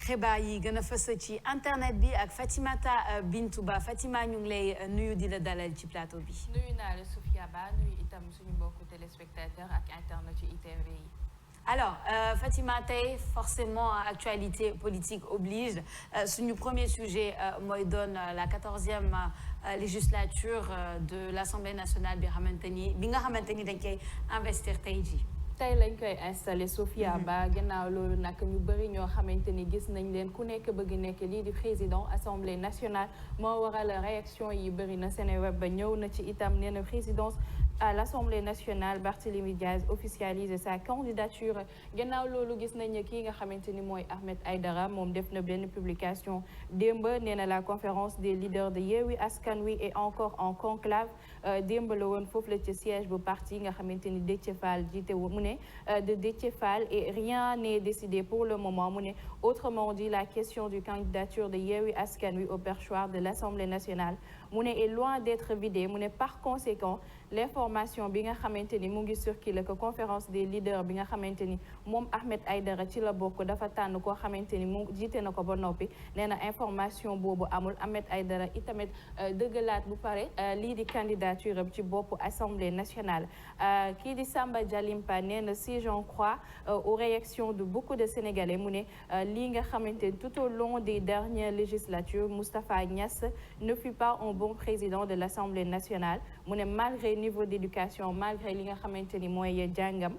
xibaar yi gën a fës ci internet bi ak Fatimata Bintou Ba Fatima ñu ngi lay nuyu di la dalal ci plateau bi. nuyu naa la Sophia Ba nuyu itam suñu mbokku téléspectateurs ak internet ci ITV yi. Alors, Fatima tey forcément actualité politique oblige suñu premier sujet mooy doon la 14e législature de l'Assemblée nationale bi nga xamante ni dañ koy investir tey jii. tey lañ koy installé Sophia Ba gannaaw loolu nag ñu bëri ñoo xamante ni gis nañ leen ku nekk bëgg nekk lii di président assemblée nationale moo waral réaction yi bëri na Seneweb ba ñëw na ci itam nee na présidence à l'Assemblée nationale Barthélémy Diaz officialise sa candidature gannaaw loolu gis nañ kii nga xamante ni mooy Ahmed Aïdara moom def na benn publication démb nee na la conférence des leaders de Yewwi Askan Wi est encore en conclave démb la woon foofu la ci siège bu parti nga xamante ni Déthié Fall jiite wu mu ne de Déthié Fall et rien n'est décidé pour le moment mu ne autrement dit la question du candidature de Yewwi Askan Wi au perchoir de l'Assemblée nationale mu ne est loin d'être vidé mu ne par conséquent l'information bi nga xamante ni mu ngi circulé que conférence des leaders bi nga xamante ni moom Ahmed Aïdara ci la bokk dafa tànn koo xamante ni mu jiite na ko ba noppi nee na information boobu amul Ahmed Aïdara itamit dëggalaat bu pare lii di candidature ci boppu Assemblée nationale kii di Samba Djalimpa nee na si j'en crois aux réactions de beaucoup de Sénégalais mu ne lii nga xamante ni tout au long des dernières législatures Moustapha Niasse ne fut pas un bon président de l'Assemblée nationale mu ne malgré niveau d'éducation malgré li nga xamante ni mooy jàngam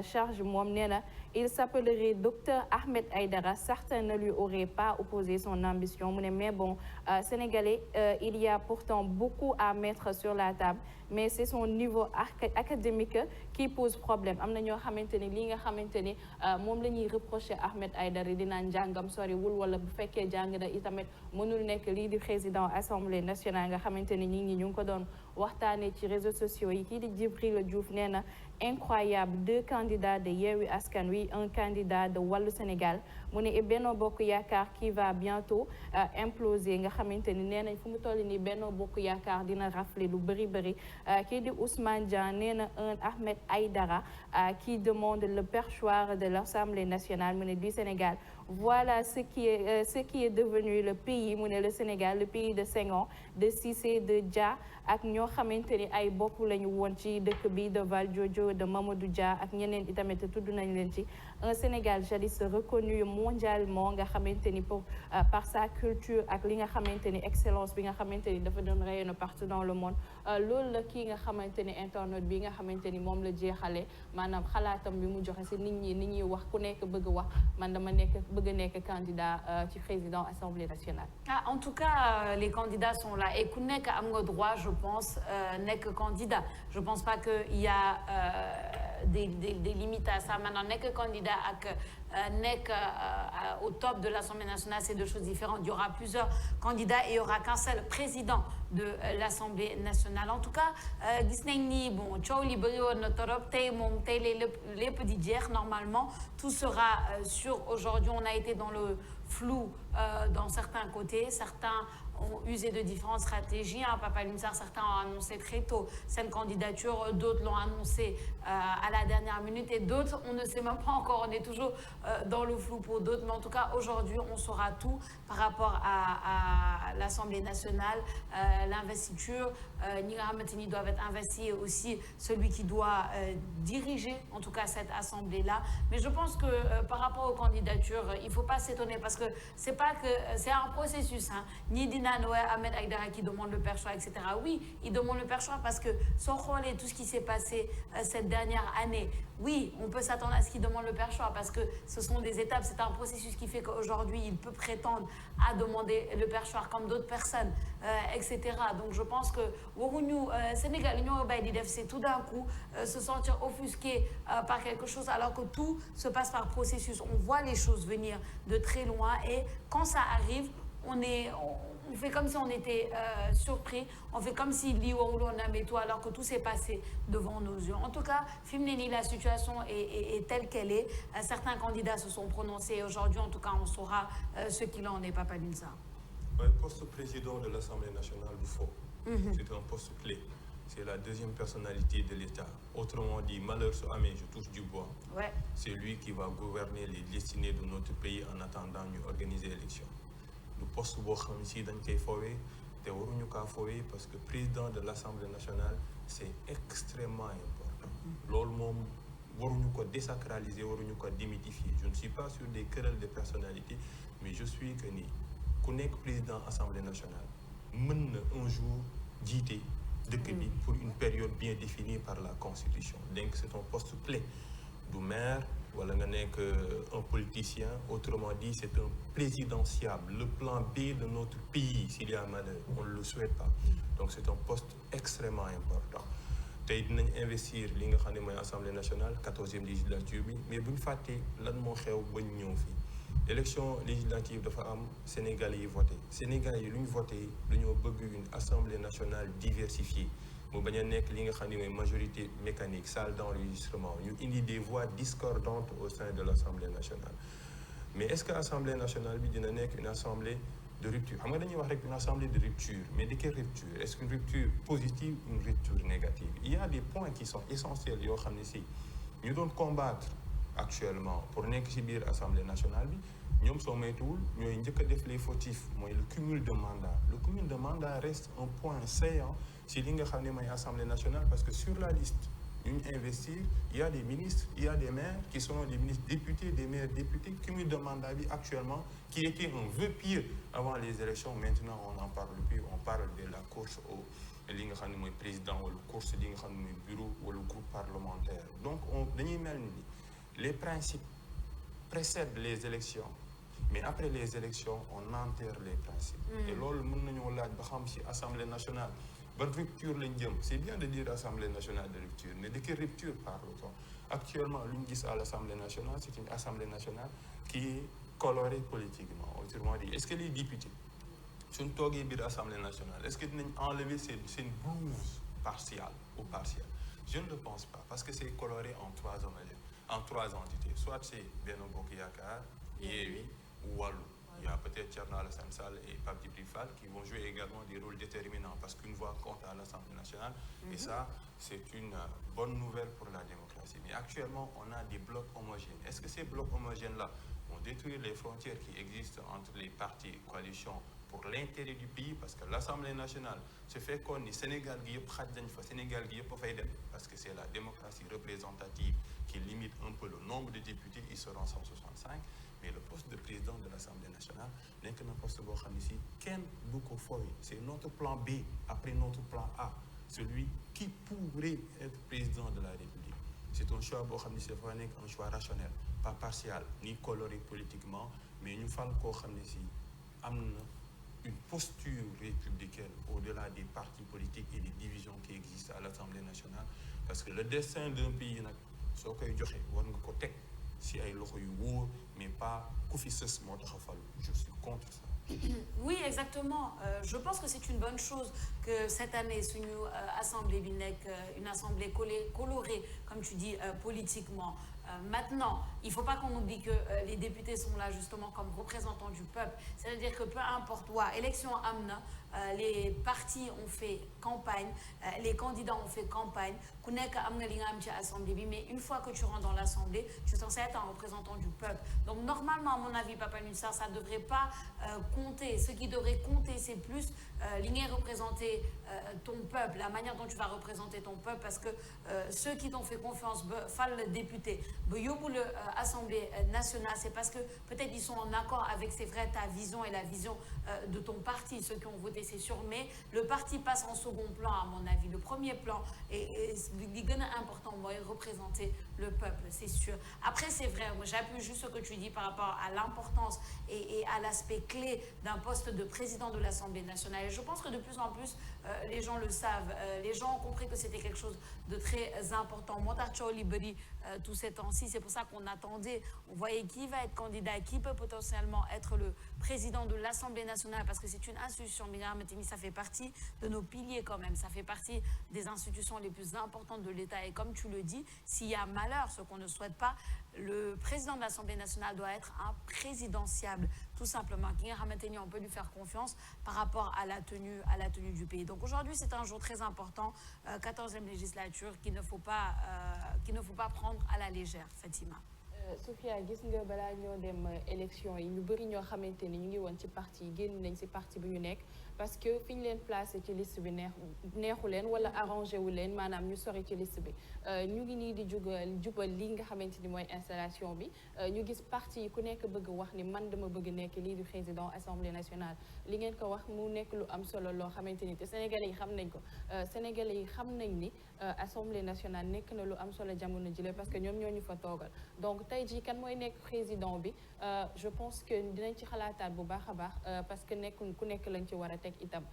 charge moom nee na il s'appellerait docteur Ahmed Aïdara certains ne lui auraient pas opposé son ambition mu ne mais bon Sénégalais il y a pourtant beaucoup à mettre sur la table mais c'est son niveau académique qui pose problème am na ñoo xamante ni li nga xamante ni moom la ñuy reprocher Ahmed Aïdara dinaan njàngam soriwul wala bu fekkee jàng na itamit mënul nekk lii di président assemblée nationale nga xamante ni ñi ñu ngi ko doon waxtaanee ci réseaux sociaux yi kii di Djibril Diouf nee na incroyable 2 candidats de Yewwi Askan Wi un candidat de Wallu Sénégal mu ne Benno Bokk Yaakaar qui va bientôt imploser nga xamante ni nee nañ fu mu toll nii Benno Bokk Yaakaar dina rafler lu bëri kii di Ousmane Dieng nee na un Ahmed Aïdara qui demande le perchoir de l'Assemblée nationale mu ne du Sénégal voilà ce qui est devenu le pays mu ne le Sénégal le pays de Senghor de Cissé de Dia ak ñoo xamante ni ay bopp lañu woon ci dëkk bi de Valdiodio de Mamadou Dia ak ñeneen itamit tudd nañ leen ci un Sénégal jadis reconnu mondialement nga xamante ni par sa culture ak li nga xamante ni excellence bi nga xamante ni dafa doon rayonner partout dans le monde loolu la kii nga xamante ni internet bi nga xamante ni moom la jeexale maanaam xalaatam bi mu joxe si nit ñi wax ku nekk bëgg wax man dama bëgg nekk candidat ci président Assemblée nationale. En tout cas les candidats sont là et ku nekk am nga droit je pense nekk candidat je pense pas que il y a des limites à ça maintenant nekk candidat ak nekk au top de l'Assemblée nationale c'est 2 choses différentes il y aura plusieurs candidats et il y aura qu'un seul président de l'Assemblée nationale en tout cas gis nañ ni bon coow li bëri woon na torop tey lépp di jeex normalement tout sera sûr aujourd'hui on a été dans le flou dans certains côtés certains ont usé de différentes stratégies Papa Alioune Sarr certains ont annoncé très tôt cette candidature d'autres l'ont annoncé à la dernière minute et d'autres on ne sait même pas encore on est toujours dans le flou pour d'autres mais en tout cas aujourd'hui on saura tout par rapport à l'Assemblée nationale l'investiture ñi nga xamante ni doivent être investis et aussi celui qui doit diriger en tout cas cette assemblée là mais je pense que par rapport aux candidatures il faut pas s'étonner parce que c'est pas que c'est un processus ñi di naan Ahmed Aïdara qui demande le perchoir etc oui il demande le perchoir parce que soo xoolee tout ce qui s'est passé cette dernière année oui on peut s'attendre à ce qu'il demande le perchoir parce que ce sont des étapes c'est un processus qui fait qu'aujourd'hui il peut prétendre à demander le perchoir comme d'autres personnes etc donc je pense que waruñu Sénégal li ñoo bàyyi di def c'est tout d'un coup se sentir offusqué par quelque chose alors que tout se passe par processus on voit les choses venir de très loin et quand ça arrive on fait comme si on était surpris on fait comme si lii waruloon am et tout alors que tout s'est passé devant nos yeux en tout cas fi mu ne nii la situation est telle qu'elle est certains candidats se sont prononcés aujourd'hui en tout cas on saura ce qu'il en est Papa Alioune Sarr. Le poste président de l'Assemblée nationale du faux c'est un poste clé c'est la deuxième personnalité de l'État. Autrement dit, malheur soit amé, je touche du bois. Ouais. C'est lui qui va gouverner les destinées de notre pays en attendant ñu organiser l'élection. Le poste boo xam si dañ koy foowee te waruñu kaa foowee parce que président de l'Assemblée nationale c'est extrêmement important. Loolu moom waruñu ko désacraliser, waruñu ko démythifier. Je ne suis pas sur des querelles de personnalité, mais je suis que ni ku nekk président Assemblée nationale mën na un jour jiite dëkk bi pour une période bien définie par la Constitution. Donc c'est un poste clé du maire wala nga nekk un politicien, autrement dit c'est un présidentiable, le plan B de notre pays s'il y a malheur, on ne le souhaite pas. Donc c'est un poste extrêmement important. Tey dinañ investir li nga xam ne mooy Assemblée nationale 14e législature bi, mais bu ñu fàttee lan moo xew ba ñu ñëw fii. Élection législative dafa am Sénégalais yi voté Sénégalais yi lu ñu voté dañoo bëgg une assemblée nationale diversifiée mu bañ a nekk li nga xam ne mooy majorité mécanique salle d'enregistrement ñu indi des voix discordantes au sein de l'Assemblée nationale. Mais est-ce que Assemblée nationale bi dina nekk une assemblée de rupture? Xam nga dañuy wax rek une assemblée de rupture, mais de quelle rupture? Est-ce qu'une rupture positive ou une rupture négative? Il y a des points qui sont essentiels yoo xam ne si ñu doon combattre actuellement pour nekk ci biir Assemblée nationale bi ñoom soo moytuwul ñooy njëkk a def les fautifs mooy le cumul de mandat. Le cumul de mandat reste un point saillant ci li nga xam ne mooy Assemblée nationale parce que sur la liste ñu investir il y a des ministres, il y a des maires qui sont des ministres députés, des maires députés. Cumul de mandat bi actuellement qui était un vœu pieux avant les élections, maintenant on n'en parle plus, on parle de la course au li nga xam ne mooy président wala course li nga xam ne mooy bureau wala groupe parlementaire. Donc dañuy mel ni les principes précèdent les élections, mais après les élections on enterre les principes. Et loolu mën nañoo laaj ba xam ci Assemblée nationale ban rupture lañ jëm. C'est bien de dire Assemblée nationale de rupture, mais de quelle rupture parle-t-on? Actuellement lu ñu gis à l'Assemblée nationale, c'est une Assemblée nationale qui est colorée politiquement. Autrement dit, est-ce que les députés suñ toogee biir Assemblée nationale est-ce que dinañ enlever seen blouse partielle ou partielle? Je ne le pense pas parce que c'est coloré en trois entités. Soit c'est Benno Bokk Yaakaar, Yewwi ou Wallu. Il y a peut-être Thierno Alassane Sall et Pape Djibril Fall qui vont jouer également des rôles déterminants parce qu'une voix compte à l'Assemblée nationale. Et ça, c'est une bonne nouvelle pour la démocratie. Mais actuellement, on a des blocs homogènes. Est-ce que ces blocs homogènes-là vont détruire les frontières qui existent entre les partis et coalitions pour l'intérêt du pays? Parce que l'Assemblée nationale se fait qu'on ni Sénégal gi yëpp xaj nañ fa, Sénégal gi yëpp fay dem parce que c'est la démocratie représentative qui limite un peu le nombre de députés, ils seront 165. Mais le poste de président de l'Assemblée nationale nekk na poste boo xam ne si kenn du ko fooy. C'est notre plan B après notre plan A, celui qui pourrait être président de la République. C'est un choix boo xam ne si dafa nekk un choix rationnel, pas partial ni coloré politiquement, mais ñu fal koo xam ne si am na une posture républicaine au-delà des partis politiques et des divisions qui existent à l'Assemblée nationale. Parce que le destin d'un pays nag soo koy joxe war nga ko teg si ay loxo yu wóor, mais pas ku fi sës moo tax a falu. Je suis contre ça. Oui, exactement. Je pense que c'est une bonne chose que cette année suñu assemblée bi nekk une assemblée colorée, comme tu dis, politiquement. Maintenant, il ne faut pas qu'on oublie que les députés sont là justement comme représentants du peuple. C'est-à-dire que peu importe élection am na, les partis ont fait campagne, les candidats ont fait campagne. Ku nekk am nga li nga am ci assemblée bi, mais une fois que tu rentres dans l'assemblée, tu es censé être un représentant du peuple. Donc normalement, à mon avis, Papa Nussar, ça ne devrait pas compter. Ce qui devrait compter, c'est plus li ngay représenter ton peuple, la manière dont tu vas représenter ton peuple, parce que ceux qui t'ont fait confiance, fal le député, yóbbu l'Assemblée nationale, c'est parce que peut-être ils sont en accord avec, c'est vrai, ta vision et la vision de ton parti. Ceux qui ont voté, c'est sûr, mais le parti passe en second plan, à mon avis. Le premier plan, et li gën a important mooy représenter le peuple, c'est sûr. Après, c'est vrai, moi j'appuie juste ce que tu dis par rapport à l'importance et à l'aspect clé d'un poste de président de l'Assemblée nationale. Et je pense que de plus en plus, les gens le savent. Les gens ont compris que c'était quelque chose de très important. Moo tax coow li bëri tout ces temps-ci, c'est pour ça qu'on attendait, on voyait qui va être candidat, qui peut potentiellement être le président de l'Assemblée nationale, parce que c'est une institution, ça fait partie de nos piliers quand même, ça fait partie des institutions les plus importantes de l'État. Et comme tu le dis, s'il y a malheur, ce qu'on ne souhaite pas, le président de l'Assemblée nationale doit être un présidentiable. tout simplement. On peut lui faire confiance par rapport à la tenue du pays. Donc aujourd'hui, c'est un jour très important, 14e législature, qu'il ne faut pas prendre à la légère, Fatima. Sophia gis nga balaa ñoo dem élection yi ñu bëri ñoo xamante ni ñu ngi woon ci parti yi génn nañ ci parti bi ñu nekk parce que fi ñu leen placé ci liste bi neexu leen wala arrangé wu leen maanaam ñu sori ci liste bi ñu ngi nii di jubal li nga xamante ni mooy installation bi ñu gis parti yi ku nekk bëgg wax ni man dama bëgg nekk lii di président assemblée nationale li ngeen ko wax mu nekk lu am solo loo xamante ni te sénégalais yi xam nañ ko sénégalais yi xam nañ ni assemblée nationale nekk na lu am solo jamono jile parce que ñoom ñoo ñu fa toogal donc tey jii kan mooy nekk président bi je pense que dinañ ci xalaataat bu baax a baax parce que nekkul ku nekk lañ ci war a teg itam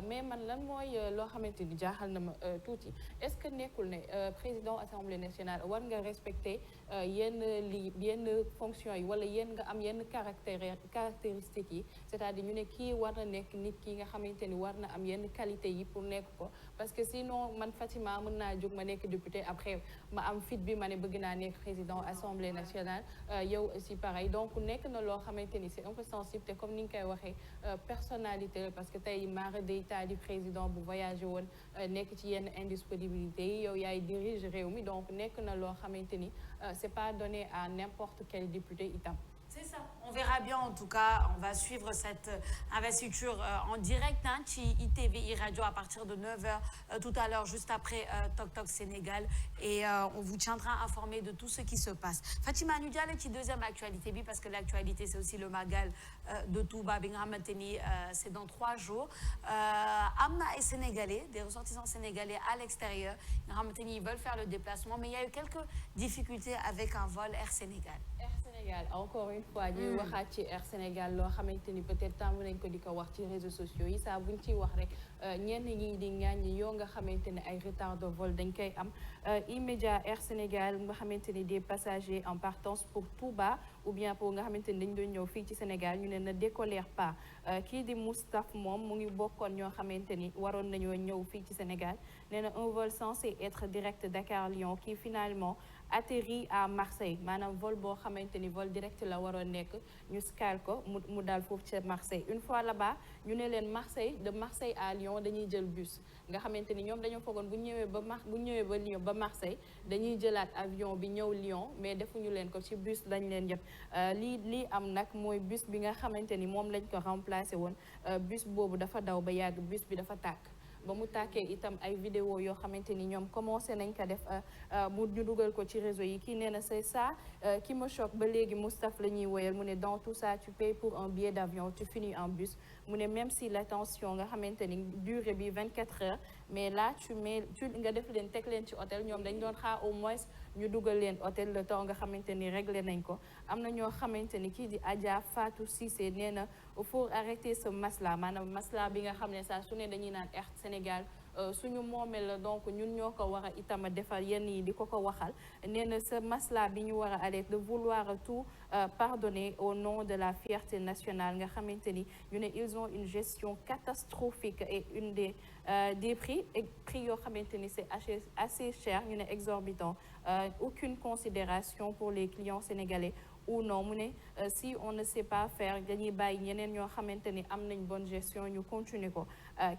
mais man lan mooy loo xamante ni jaaxal na ma tuuti est-ce que nekkul ne président assemblée nationale war nga respecter yenn fonction yi wala nga am yenn caractéristiques yi c'est-à-dire ñu ne kii war na nekk nit ki nga xamante ni war na am yenn qualité yi pour nekk ko parce que sinon man Fatima mën naa jóg ma nekk député après ma am fit bi ma ne bëgg naa nekk président assemblée nationale yow aussi pareil donc nekk na loo xamante ni c'est un peu sensible te comme ni nga koy waxee personnalité la parce que tey mara d'état du président bu voyagé woon nekk ci yenn indisponibilité yi yow yaay dirige réew mi donc nekk na loo xamante ni c'est pas donné à n'importe quel député itam. C'est ça. On verra bien en tout cas. On va suivre cette investiture en direct ci ITV Radio à partir de 9h tout à l'heure, juste après Tok Tok Sénégal. Et on vous tiendra informé de tout ce qui se passe. Fatima, nous allons ci deuxième actualité parce que l'actualité, c'est aussi le Magal de Touba. C'est dans 3 jours. Amna et Sénégalais, des ressortissants sénégalais à l'extérieur. Ils veulent faire le déplacement, mais il y a eu quelques difficultés avec un vol Air Sénégal. Encore une fois ñuy waxaat ci Air Sénégal loo xamante ni peut-être tàmm nañ ko di ko wax ci réseaux sociaux yi saa buñ ciy wax rek ñenn ñi di ŋàññi yoo nga xamante ne ay retard de vol dañ koy am immédiat Air Sénégal nga xamante ni des passagers en partance pour Touba ou bien pour nga xamante ni dañ doon ñëw fii ci Sénégal ñu ne na décoller pas kii di Moustapha moom mu ngi bokkoon ñoo xamante ni waroon nañoo ñëw fii ci Sénégal nee na un vol censé être direct Dakar-Lyon qui finalement atterri à Marseille maanaam vol boo xamante ni vol direct la waroon nekk ñu scale ko mu daal foofu ca Marseille une fois là-bas ñu ne leen Marseille de Marseille à Lyon dañuy jël bus nga xamante ni ñoom dañoo foogoon bu ñëwee ba Lyon ba Marseille dañuy jëlaat avion bi ñëw Lyon mais defuñu leen ko ci bus lañ leen yëpp lii am nag mooy bus bi nga xamante ni moom lañ ko remplacé woon bus boobu dafa daw ba yàgg bus bi dafa tàkk ba mu tàkkee itam ay vidéo yoo xamante ni ñoom commencé nañ ko def mu ñu dugal ko ci réseau yi kii nee na c'est ça qui me choque ba léegi Moustapha la ñuy woyal mu ne dans tout ça tu payes pour un billet d'avion tu finis en bus mu ne même si l'attention nga xamante ni durée bi 24 heures mais là nga def leen teg leen ci hôtel ñoom dañ doon xaar au moins ñu dugal leen hôtel le temps nga xamante ni réglé nañ ko am na ñoo xamante ni kii di Adja Fatou Cissé nee na il faut arrêter ce masla maanaam masla bi nga xam ne saa su ne dañuy naan Air Sénégal suñu moomeel la donc ñun ñoo ko war a itam a defar yenn yi di ko waxal nee na ce masla bi ñu war a arrêter de vouloir tout pardonner au nom de la fierté nationale nga xamante ni ñu ne ils ont une gestion catastrophique et une des prix yoo xamante ni c'est assez cher ñu ne exorbitant aucune considération pour les clients sénégalais ou non mu ne si on ne sait pas faire dañuy bàyyi ñeneen ñoo xamante ni am nañ bonne gestion ñu continuer ko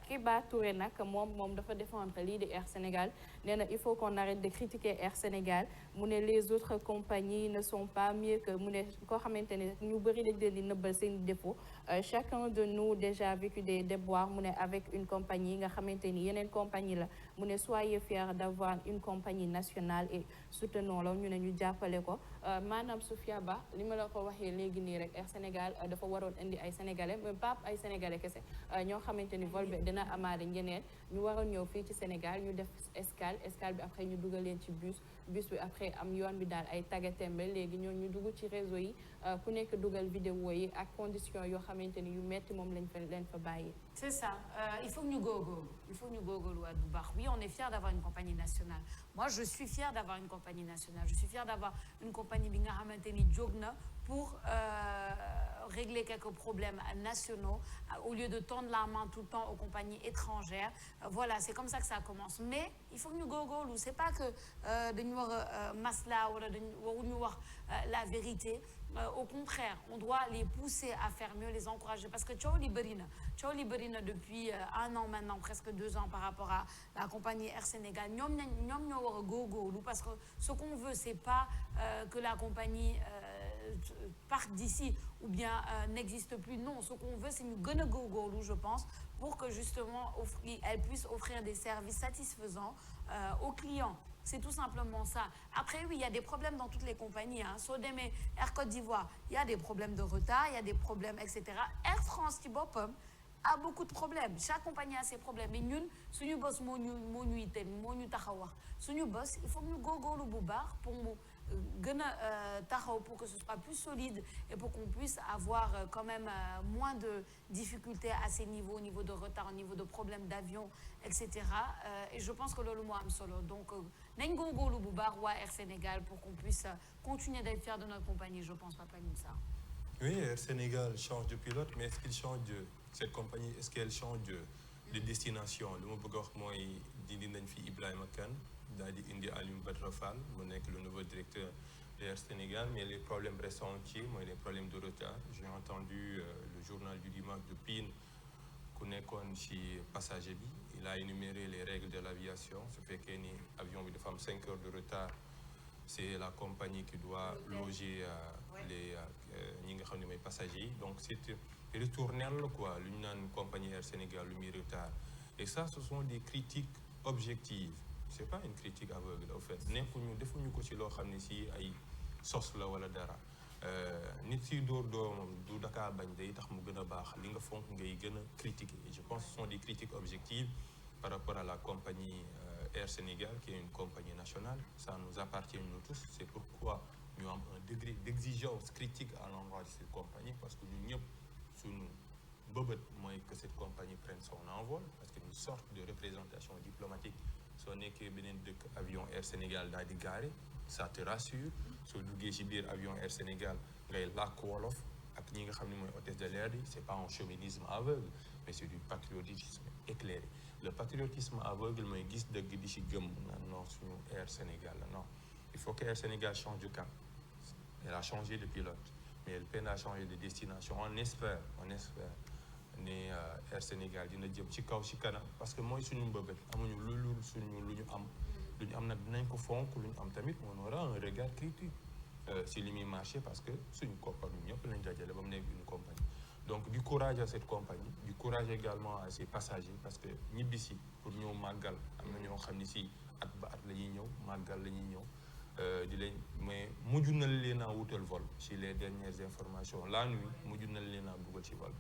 Kéba Touré nag moom dafa défendre lii di Air Sénégal nee na il faut qu'on arrête de critiquer Air Sénégal mu ne les autres compagnies ne sont pas mieux que mu ne koo xamante ne ñu bëri dañ leen di nëbbal seen défaut chacun de nous déjà vécu des déboires mu ne avec une compagnie nga xamante ni yeneen compagnie la mu ne soyez fiers d'avoir une compagnie nationale et soutenons la ñu ne ñu jàppale ko maanaam Sophia Ba li ma la ko waxee léegi nii rek Air Sénégal dafa waroon indi ay sénégalais mais pas ay sénégalais kese ñoo xamante ni vol bi dina amaale ñeneen ñu waroon ñëw fii ci Sénégal ñu def escale bi après ñu dugal leen ci bus bi après am yoon bi daal ay tagatembe léegi ñoo ñu dugg ci réseau yi ku nekk dugal vidéo yi ak conditions yoo xamante ni yu metti moom leen fa bàyyi. C'est ça. Il faut que nous gogo. Oui, on est fiers d'avoir une compagnie nationale. Moi, je suis fière d'avoir une compagnie nationale. Je suis fière d'avoir une compagnie Binga Hamanteni Jogna pour régler quelques problèmes nationaux au lieu de tendre la main tout le temps aux compagnies étrangères. Voilà, c'est comme ça que ça commence. Mais il faut que nous gogo. C'est pas que de dañu war a masla wala dañu waruñu wax la vérité. Au contraire, on doit les pousser à faire mieux, les encourager. Parce que coow li bëri na depuis 1 an maintenant, presque 2 ans par rapport à la compagnie Air Sénégal. Ñoom ñoo war a góorgóorlu parce que ce qu'on veut, c'est pas que la compagnie parte d'ici ou bien n'existe plus. Non, ce qu'on veut, c'est ñu gën a góorgóorlu, je pense, pour que justement elle puisse offrir des services satisfaisants aux clients. C'est tout simplement ça. Après, oui, il y a des problèmes dans toutes les compagnies. Soo demee Air Côte d'Ivoire, il y a des problèmes de retard, il y a des problèmes, etc. Air France ci boppam a beaucoup de problèmes. Chaque compagnie a ses problèmes. Mais ñun suñu boss moo ñu itteel moo ñu tax a wax suñu boss il faut que ñu góorgóorlu bu baax pour mu gën a taxaw pour que ce soit plus solide et pour qu'on puisse avoir quand même moins de difficultés à ces niveaux, au niveau de retard, au niveau de problèmes d'avion, etc. Et je pense que loolu moo am solo. Donc nañ góorgóorlu bu baax waa Air Sénégal pour qu'on puisse continuer d'être fiers de notre compagnie. Je pense Papa Moussa. Oui, Air Sénégal change de pilote, mais est-ce qu'il change cette compagnie, est-ce qu'elle change de destination? Lu ma bëgg a wax mooy dindi nañ fi Ibrahima Kane daal di indi Alioune Badara Fall mu nekk le nouveau directeur d'Air Sénégal, mais les problèmes restent entiers, mooy les problèmes de retard. J'ai entendu le journal du dimanche de Pine ku nekkoon ci passager bi, il a énuméré les règles de l'aviation. Su fekkee ni avion bi dafa am 5 heures de retard, c'est la compagnie qui doit loger les ñi nga xam ne mooy passagers yi. Donc c'est retournel quoi lu ñu naan compagnie Air Sénégal lu muy retard. Et ça, ce sont des critiques objectives. C'est pas une critique aveugle au fait. defuñu ko ci loo xam ne si ay sos la wala dara. Nit si dóor doomam du Dakar bañ day tax mu gën a baax li nga fonk ngay gën a critiquer. Et je pense que ce sont des critiques objectives par rapport à la compagnie Air Sénégal, qui est une compagnie nationale. Ça nous appartient nous tous. C'est pourquoi nous avons un degré d'exigence critique à l'endroit de cette compagnie, parce que nous ñëpp suñu bëbët mooy que cette compagnie prenne son envol, parce qu'une sorte de représentation diplomatique. Soo nekkee beneen dëkk avion Air Sénégal daal di garé, ça te rassure. Soo duggee ci biir avion Air Sénégal ngay làkk wolof ak ñi nga xam ne mooy hôtesse de l'air yi, c'est pas un chauvinisme aveugle, mais c'est du patriotisme éclairé. Le patriotisme aveugle mooy gis dëgg di ci gëm naan non suñu Air Sénégal la. Non, il faut que Air Sénégal change de cap. Elle a changé de pilote, mais elle peine à changer de destination. On espère ne Air Sénégal dina jëm ci kaw ci kanam, parce que mooy suñu mbëbët. Amuñu lu ñu am nag dinañ ko fonk. Lu ñu am tamit on aura un regard critique si li muy marché, parce que suñu koppar ñu ñëpp lañ dajale ba mu nekk une compagnie. Donc du courage à cette compagnie, du courage également à ses passagers, parce que ñibbisi pour ñëw màggal am na ñoo xam ne si at ba at la ñuy ñëw màggal la ñuy ñëw di leen, mais mujj na leen a wutal vol ci les dernières informations. La nuit mujj na leen a dugal ci vol.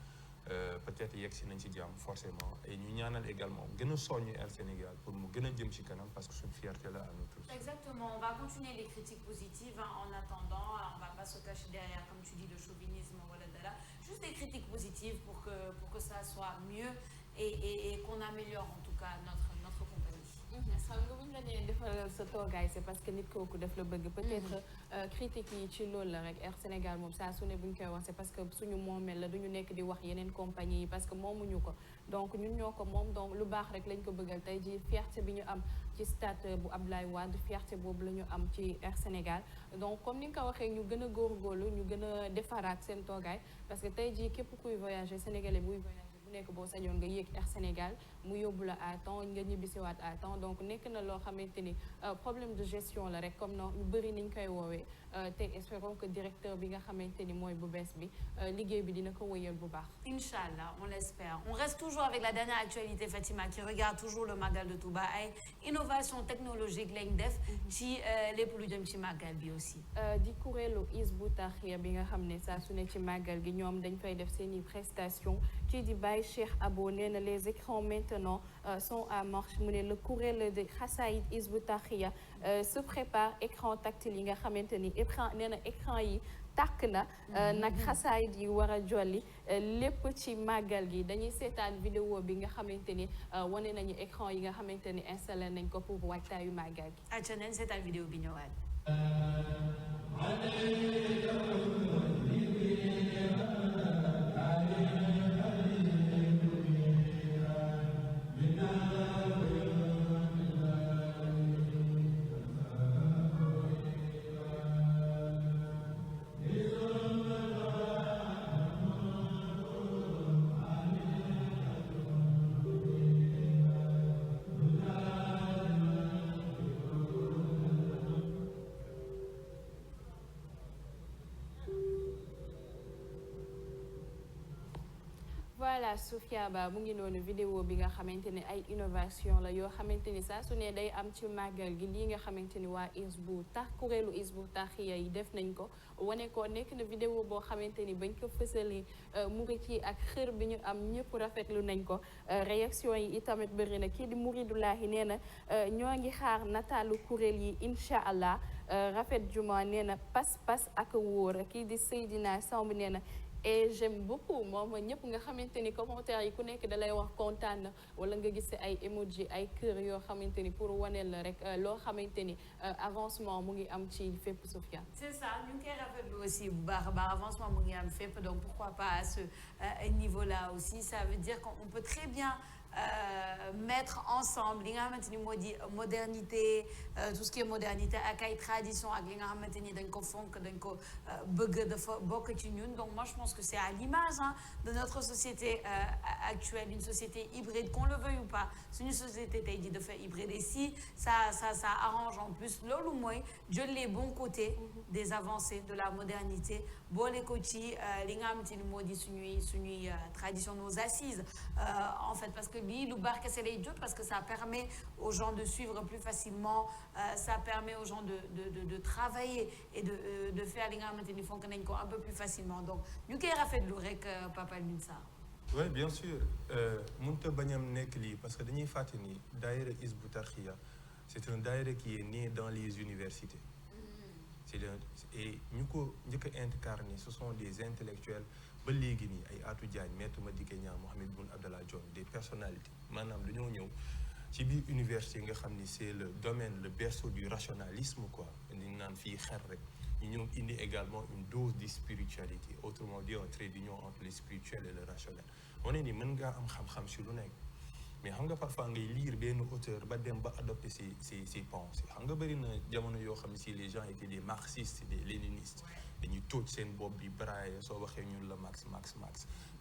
Peut-être yegg si nañ ci jàmm forcément, et ñu ñaanal également gën a soññu Air Sénégal pour mu gën a jëm ci kanam, parce que suñu fierté la à nous tous. Exactement, on va continuer les critiques positives en attendant. On va pas se cacher derrière, comme tu dis, le chauvinisme wala dara. Juste des critiques positives pour que ça soit mieux et qu'on améliore en tout cas notre compagnie. xam nga bu ñu la nee defal sa toogaay, c'est parce que nit kooku def la bëgg. Peut-être critiques yi ci loolu la rek. Air Sénégal moom saa su ne bu ñu koy wax c'est parce que suñu moomeel la, duñu nekk di wax yeneen compagnie yi parce que moomuñu ko. Donc ñun ñoo ko moom, donc lu baax rek lañ ko bëggal. Tey jii fierté bi ñu am ci stade bu Abdoulaye Wade, fierté boobu la ñu am ci Air Sénégal. Donc comme ni nga ko waxee, ñu gën a góorgóorlu, ñu gën a defaraat seen toogaay, parce que tey jii képp kuy voyager, sénégalais buy voyager nekk boo sañoon nga yéeg Air Sénégal mu yóbbu la à temps, nga ñibbisiwaat à temps. Donc nekk na loo xamante ni problème de gestion la rek, comme non ñu bëri niñ koy woowee. Te espérons que directeur bi nga xamante ni mooy bu bees bi liggéey bi dina ko wëyal bu baax. Inch'Allah, on l'espère. On reste toujours avec la dernière actualité, Fatima, qui regarde toujours le Magal de Touba. Ay innovation technologique lañ def ci lépp lu jëm ci Magal bi aussi. Di kuréelu Hizbut Tarqiyyah bi nga xam ne saa su ne ci Magal gi ñoom dañ fay def seeni prestation. Kii di Baye Cheikh Abo nee na les écrans maintenant sont à marche. Mu ne le kuréel de Xasaayid Hizbut Tarqiyyah se prépare écran tactile yi nga xamante ni écran nee na écran yi tàkk na nag xasaayid yi war a jolli lépp ci màggal gi. Dañuy seetaan vidéo bi nga xamante ni wane nañu écran yi nga xamante ni installé nañ ko pour waajtaayu màggal gi. Aca nañ seetaan vidéo bi ñëwaat. voilà Sophia Ba mu ngi noonu vidéo bi nga xamante ne ay innovation la yoo xamante ni saa su ne day am ci màggal gi lii nga xamante ni waa kuréelu Hizbut Tarqiyyah yi def nañ ko wane ko nekk na vidéo boo xamante ni bañ ko fësalee murit yi ak xër bi ñu am ñëpp rafetlu nañ ko réaction yi itamit bëri na kii di Muridullahi nee na ñoo ngi xaar nataalu kuréel yi incha allah rafet juma nee na pas-pas ak wóor kii di Seydina Samb nee na et j'aime beaucoup moom ñëpp nga xamante ni commentaire yi ku nekk da lay wax kontaan na wala nga gis ay emoji ay cœur yoo xamante ni pour waneel la rek loo xamante ni avancement mu ngi am ci fépp Sophia. C'est ça ñu ngi koy rafetlu aussi bu baax a baax avancement mu ngi am fépp donc pourquoi pas à ce niveau là aussi ça veut dire qu'on peut très bien mettre ensemble li nga xamante ni moo di modernité tout ce qui est modernité ak ay tradition ak li nga xamante ni dañ ko fonk dañ ko bëgg dafa bokk ci ñun donc moi je pense que c'est à l'image de notre société actuelle une société hybride qu'on le veuille ou pas suñu société tey jii dafa hybride et si ça arrange en plus loolu mooy jël les bons côtés des avancées de la modernité boole ko ci li nga xamante ni moo di suñuy tradition nos assises en fait parce que lii lu baax kese lay jot parce que ça permet aux gens de suivre plus facilement ça permet aux gens de travailler et de faire li nga xamante ni fonk nañ ko un peu plus facilement donc ñu koy rafetlu rek Papa Alioune Sarr. Oui bien sûr mënut a bañ a nekk lii parce que dañuy fàtte ni daayira Hizbut Tarqiyyah c'est un daayira qui est né dans les universités. Et ñu ko njëkk a incarné ce sont des intellectuels ba léegi nii ay Atou Diagne Maître Madické Niang Mohamed Boun Abdallah Dionne des personnalités maanaam dañoo ñëw ci biir université nga xam ni c'est le domaine le berceau du rationalisme quoi ñu naan fii xel rek ñu ñëw indi également une dose de spiritualité autrement dit un trait d'union entre le spirituel et le rationnel wane ni mën ngaa am xam-xam si lu nekk mais xam nga parfois ngay lire benn auteur ba dem ba adopter ses pensées xam nga bëri na jamono yoo xam ne si les gens étaient des marxistes des léninistes dañuy tóoj seen bopp bi braille soo waxee ñun la Marx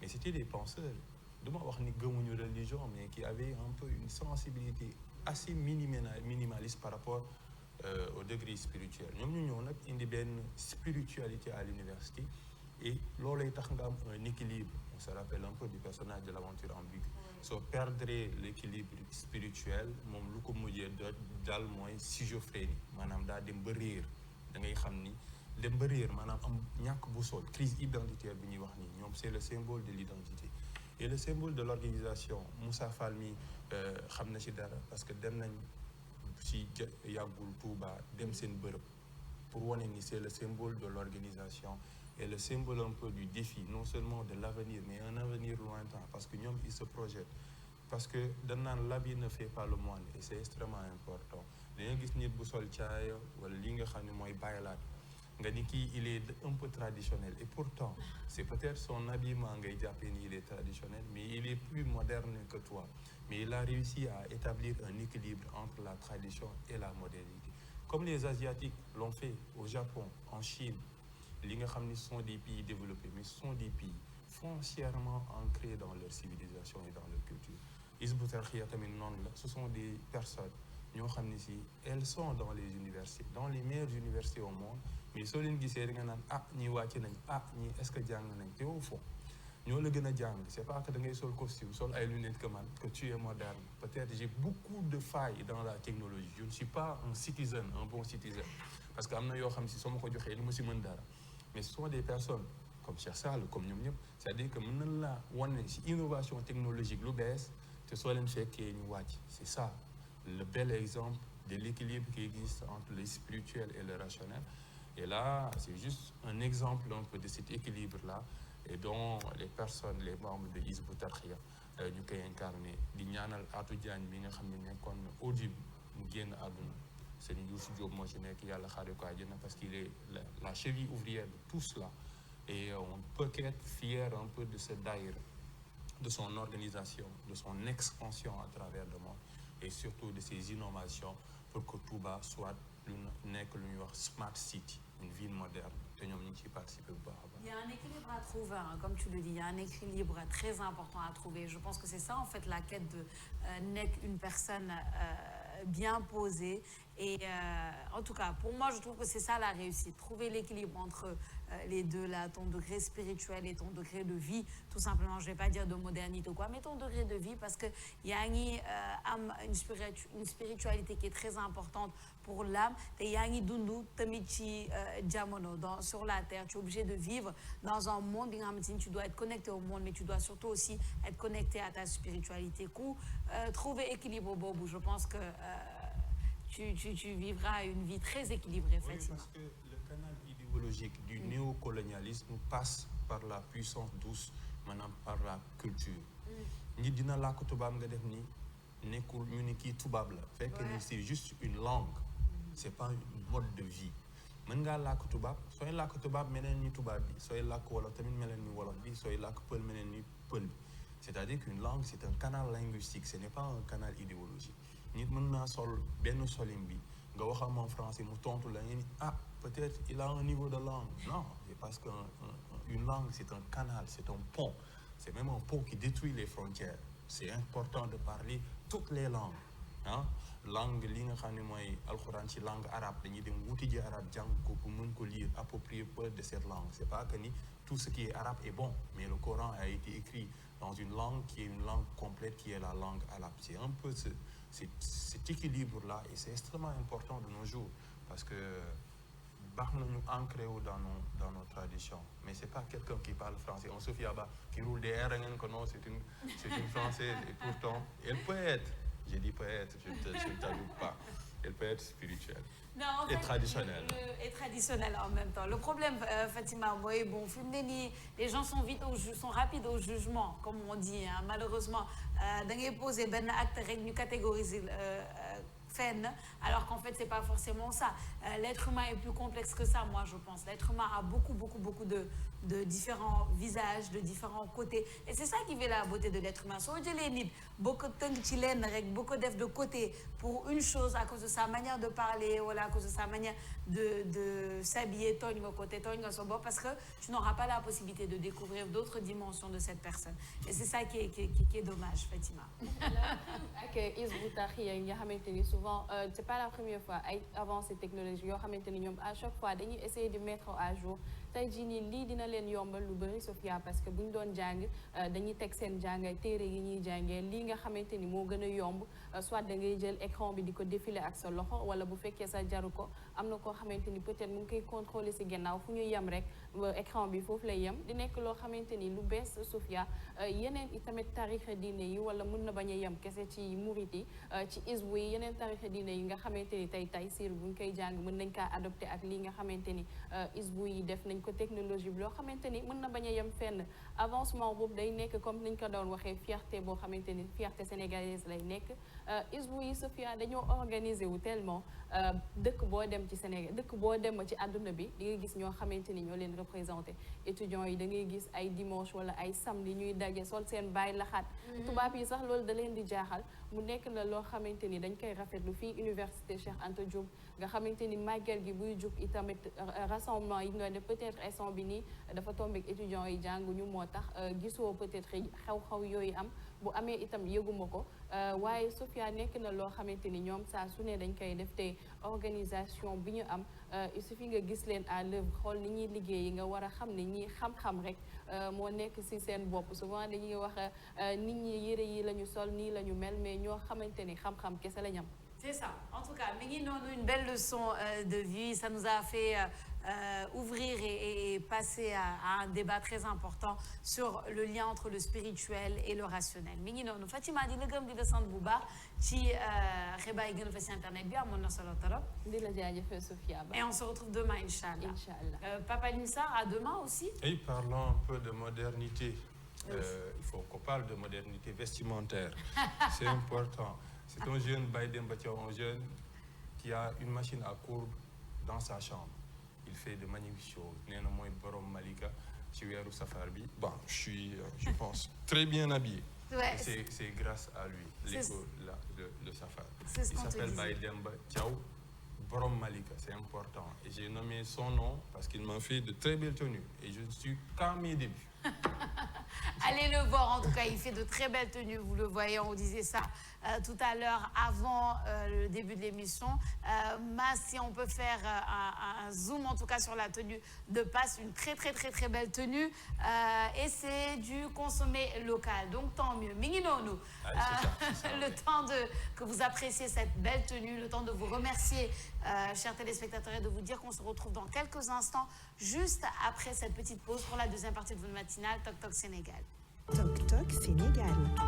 mais c'était des penseurs du ma wax ni gëmuñu religion mais qui avaient un peu une sensibilité assez minimaliste par rapport au degré spirituel ñoom ñu ñëw nag indi benn spiritualité à l'université et loolay tax nga am un équilibre on se rappelle un peu du personnage de l'aventure ambiguë soo perdre l'équilibre spirituel moom lu ko mujjee dal mooy schizophrénie maanaam daa dem ba réer da ngay xam ni dem ba réer maanaam am ñàkk boussole crise identitaire bi ñuy wax nii ñoom c'est le symbole de l'identité et le symbole de l'organisation Moussa Fall mi xam na ci dara parce que dem nañ ci yàggul Touba dem seen bërëb pour wane ni c'est le symbole de l'organisation et le symbole un peu du défi non seulement de l'avenir mais un avenir lointain parce que ñoom ils se projettent parce que dañ naan l'habit ne fait pas le moine et c'est extrêmement important dañoo gis nit bu sol caaya wala li nga xam ne mooy baylaat nga ni kii il est un peu traditionnel et pourtant c'est peut-être son habillement ngay jàppee ni il est traditionnel mais il est plus moderne que toi mais il a réussi à établir un équilibre entre la tradition et la modernité comme les Asiatiques l'ont fait au Japon en Chine li nga xam ni ce sont des pays développés mais ce sont des pays foncièrement ancrés dans leur civilisation et dans leur culture Hizbut Tarqiyyah tamit noonu la ce sont des personnes ñoo xam ne si elles sont dans les universités dans les meilleures universités au monde mais soo leen gisee da nga naan ñii wàcc nañ ñii est-ce que jàng nañ te au fond ñoo la gën a jàng c'est pas que da ngay sol costume sol ay lunettes que man que tu es moderne peut-être j'ai beaucoup de failles dans la technologie je ne suis pas un bon citizen parce que am na yoo xam si soo ma ko joxee li ma si mën dara mais ce sont des personnes comme Cheikh Sall comme ñoom ñëpp c'est-à-dire que mën nañ la wane si innovation technologique lu bees te soo leen fekkee ñu wàcc c'est ça le bel exemple de l'équilibre qui existe entre le spirituel et le rationnel et là c'est juste un exemple un peu de cet équilibre-là et dont les personnes les membres de Hizbut Tarqiyyah ñu koy incarné di ñaanal Atou Diagne mi nga xam ne nekkoon audible mu génn àdduna Serigne Youssou Diop moo ci nekk yàlla xaare ko àjjana parce qu'il est la cheville ouvrière de tout cela et on ne peut qu'être fier un peu de ce daïra de son organisation de son expansion à travers le monde et surtout de ses innovations pour que Touba soit lu nekk lu ñuy wax smart city une ville moderne te ñoom ñu ngi ciy participer bu baax a baax. Il y a un équilibre à trouver comme tu le dis il y a un équilibre très important à trouver je pense que c'est ça en fait la quête de nekk une personne bien posée Et en tout cas, pour moi, je trouve que c'est ça la réussite. Trouver l'équilibre entre les deux, là, ton degré spirituel et ton degré de vie, tout simplement. Je ne vais pas dire de modernité ou quoi, mais ton degré de vie, parce qu'il y a une spiritualité qui est très importante pour l'âme. Et il y a dundu tamichi diamono sur la terre. Tu es obligé de vivre dans un monde. Tu dois être connecté au monde, mais tu dois surtout aussi être connecté à ta spiritualité. Trouver équilibre au bobo, je pense que tu vivras une vie très équilibrée, effectivement. Oui, parce que le canal idéologique du néocolonialisme passe par la puissance douce, maintenant par la culture. Ni dina làkk tubaab nga def ni nekkul ñu ni kii tubaab la fekk ni c'est juste une langue, c'est pas un mode de vie. mën ngaa làkk tubaab sooy làkk tubaab meneen ni tubaab bi sooy làkk wolof tamit meneen ni wolof bi sooy làkk pël meneen ni pël bi. C'est-à-dire qu'une langue c'est un canal linguistique, ce n'est pas un canal idéologique. nit mën naa sol benn solim bi nga wax ak moom français mu tontu la nga ni peut-être il a un niveau de langue. Non, c'est parce qu'une langue c'est un canal, c'est un pont. C'est même un pont qui détruit les frontières. C'est important de parler toutes les langues. Langue li nga xam ne mooy alxuraan ci langue arabe dañuy dem wuti ji arabe jàng ko pour mën ko lire approprier peu de cette langue. C'est pas que ni tout ce qui est arabe est bon, mais le Coran a été écrit dans une langue qui est une langue complète, qui est la langue arabe. C'est un peu cet équilibre-là, et c'est extrêmement important de nos jours, parce que baax nañu ancré wu dans nos traditions, mais c'est pas quelqu'un qui parle français, on Sophie Abba qui roule des R, non, c'est une française, et pourtant elle peut être, j'ai dit peut être, je ne t'ajoute pas, elle peut être spirituelle. Non, en fait, et traditionnelle en même temps. Le problème, Fatima, bon, les gens sont rapides au jugement, comme on dit, hein. Malheureusement, dans les poser ben acte nous catégoriser alors qu'en fait c'est pas forcément ça. L'être humain est plus complexe que ça, moi je pense. L'être humain a beaucoup de différents visages, de différents côtés, et c'est ça qui fait la beauté de l'être humain. So beaucoup de côté pour une chose à cause de sa manière de parler, ou à cause de sa manière de s'habiller, parce que tu n'auras pas la possibilité de découvrir d'autres dimensions de cette personne, et c'est ça qui est dommage, Fatima. Souvent, c'est pas la première fois avant ces technologies à chaque fois dañuy essayer de mettre à jour tey jii nii lii dina leen yombal lu bëri Sophia, parce que bu ñu doon jàng dañuy teg seen jàngay téere yi ñuy jàngee lii nga xamante ni moo gën a yomb soit da ngay jël écran bi di ko défiler ak sa loxo, wala bu fekkee sa jaru ko am na koo xamante ni peut-être mu ngi koy contrôler si gannaaw fu ñu yem rek écran bi foofu lay yem di nekk loo xamante ni lu bees Sophia. Yeneen itamit tarixa diine yi wala mën na bañ a yem kese ci murit yi ci isbu yi, yeneen tarixa diine yi nga xamante ni tey siir bu ñu koy jàng mën nañ kaa adopté ak lii nga xamante ni isbu yi def nañ ko technologie bi loo xamante ni mën na bañ a yem fenn. Avancement boobu day nekk comme niñ ko doon waxee fierté boo xamante ni fierté sénégalaise lay nekk. isbu yi Sophia dañoo organiser wu tellement dëkk boo dem ci Sénégal, dëkk boo dem ci àdduna bi di nga gis ñoo xamante ni ñoo leen représenté. Étudiants yi da ngay gis ay dimanche wala ay samedi ñuy daje sol seen baay laxaat. Tubaab yi sax loolu da leen di jaaxal. Mu nekk na loo xamante ni dañ koy rafetlu fii université Cheikh Anta Diop nga xamante ni màggal gi buy jug itamit rassemblement yi ñoo def peut-être instant bi nii dafa tombé ak étudiants yi jànguñu moo tax gisoo peut-être xew-xew yooyu am bu amee itam yëguma ko waaye Sophia nekk na loo xamante ni ñoom saa su ne dañ koy def te organisation bi ñu am il suffit nga gis leen à l'œuvre xool ni ñuy liggéey nga war a xam ne ñi xam-xam rek moo nekk ci seen bopp. Souvent dañuy wax nit ñi yére yi la ñu sol nii la ñu mel, mais ñoo xamante ni xam-xam kese la ñu am. C'est ça. En tout cas, une belle leçon de vie. Ça nous a fait ouvrir et passer à un débat très important sur le lien entre le spirituel et le rationnel. Fatima di la gëm di la sant bu baax ci xibaar yi gën a fa ci internet bi amoon na solo trop. Di la jaajëfal Sophia Ba. Et on se retrouve demain, Inch'Allah. Inch'Allah. Papa Nissa, à demain aussi. Et parlons un peu de modernité. Il faut qu'on parle de modernité vestimentaire. C'est important. C'est un jeune Biden Batiao, un jeune qui a une machine à coudre dans sa chambre. Il fait de magnifiques choses. Néna moy borom Malika ci wéru safar bi. Bon, je pense très bien habillé. Ouais. C'est grâce à lui, le safar. Il s'appelle Biden Batiao, borom Malika, c'est important. Et j'ai nommé son nom parce qu'il m'a fait de très belles tenues et je ne suis qu'à mes débuts. Allez le voir, en tout cas, il fait de très belles tenues, vous le voyez, on disait ça tout à l'heure avant le début de l'émission. Si on peut faire un zoom, en tout cas, sur la tenue de Passe, une très belle tenue. Et c'est du consommé local, donc tant mieux. Minginonou, le temps que vous appréciez cette belle tenue, le temps de vous remercier, chers téléspectateurs, et de vous dire qu'on se retrouve dans quelques instants, juste après cette petite pause pour la deuxième partie de votre matinale Toc Toc Sénégal. Toc Toc Sénégal.